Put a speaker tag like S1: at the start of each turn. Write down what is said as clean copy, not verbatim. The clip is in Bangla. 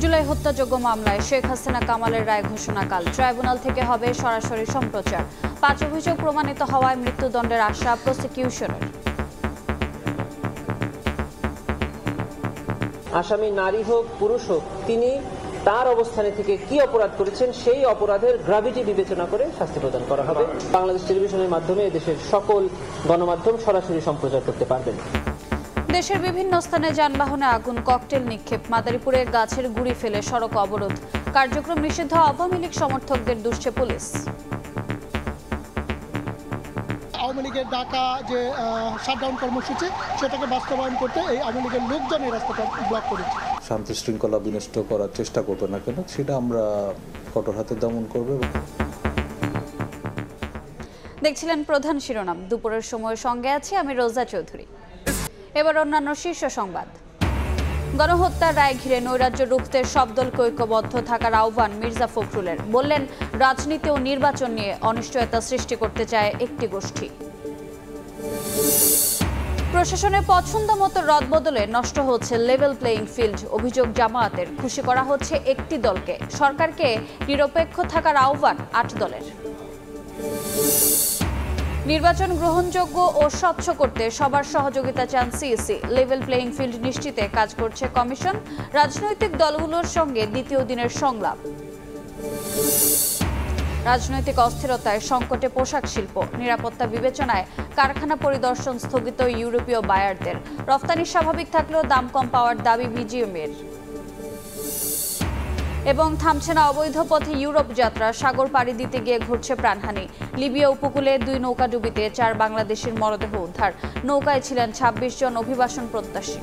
S1: জুলাই হত্যাযোগ্য মামলায় শেখ হাসিনা কামালের রায় ঘোষণাকাল ট্রাইব্যুনাল থেকে হবে সরাসরি সম্প্রচার। ৫ অভিযোগ প্রমাণিত হওয়ায় মৃত্যুদণ্ডের আশা প্রসিকিউশনের।
S2: আসামি নারী হোক পুরুষ হোক, তিনি তার অবস্থানে থেকে কি অপরাধ করেছেন সেই অপরাধের গ্র্যাভিটি বিবেচনা করে শাস্তি প্রদান করা হবে। বাংলাদেশ টেলিভিশনের মাধ্যমে দেশের সকল গণমাধ্যম সরাসরি সম্প্রচার করতে পারবেন।
S1: দেশের বিভিন্ন স্থানে যানবাহনে আগুন, ককটেল নিক্ষেপ, মাদারীপুরে গাছের গুঁড়ি ফেলে সড়ক অবরোধ। কার্যক্রম নিষিদ্ধ আওয়ামী লীগ সমর্থকদের দুষছে পুলিশ।
S3: আওয়ামী লীগের ডাকা যে শাটডাউন কর্মসূচি সেটাকে বাস্তবায়ন করতে এই আওয়ামী লীগের লোকজন এই রাস্তাটা ব্লক করেছে।
S4: শান্তি শৃঙ্খলা বিনষ্ট করার চেষ্টা করবে না কেন, সেটা আমরা কঠোর হাতে দমন করব।
S1: দেখছিলেন প্রধান শিরোনাম। দুপুরের সময়ের সঙ্গে আছি আমি রোজা চৌধুরী। এবার অন্যান্য শীর্ষ সংবাদ। গণহত্যার রায় ঘিরে নৈরাজ্য রুখতে সব দলকে ঐক্যবদ্ধ থাকার আহ্বান মির্জা ফখরুলের। বললেন, রাজনীতি ও নির্বাচন নিয়ে অনিশ্চয়তা সৃষ্টি করতে চায় একটি গোষ্ঠী। প্রশাসনের পছন্দ মতো রদবদলে নষ্ট হচ্ছে লেভেল প্লেইং ফিল্ড। অভিযোগ জামায়াতের। খুশি করা হচ্ছে একটি দলকে। সরকারকে নিরপেক্ষ থাকার আহ্বান ৮ দলের। নির্বাচন গ্রহণযোগ্য ও স্বচ্ছ করতে সবার সহযোগিতা চান সিইসি। লেভেল প্লেইং ফিল্ড নিশ্চিতে কাজ করছে কমিশন। রাজনৈতিক দলগুলোর সঙ্গে দ্বিতীয় দিনের সংলাপ। রাজনৈতিক অস্থিরতায় সংকটে পোশাক শিল্প। নিরাপত্তা বিবেচনায় কারখানা পরিদর্শন স্থগিত ইউরোপীয় বায়ারদের। রফতানি স্বাভাবিক থাকলেও দাম কম পাওয়ার দাবি বিজিএমের। এবং থামছে না অবৈধ পথে ইউরোপ যাত্রা। সাগর পাড়ি দিতে গিয়ে ঘটছে প্রাণহানি। লিবিয়া উপকূলে 2 নৌকা ডুবিতে 4 বাংলাদেশের মরদেহ উদ্ধার। নৌকায় ছিলেন 26 জন অভিবাসন প্রত্যাশী।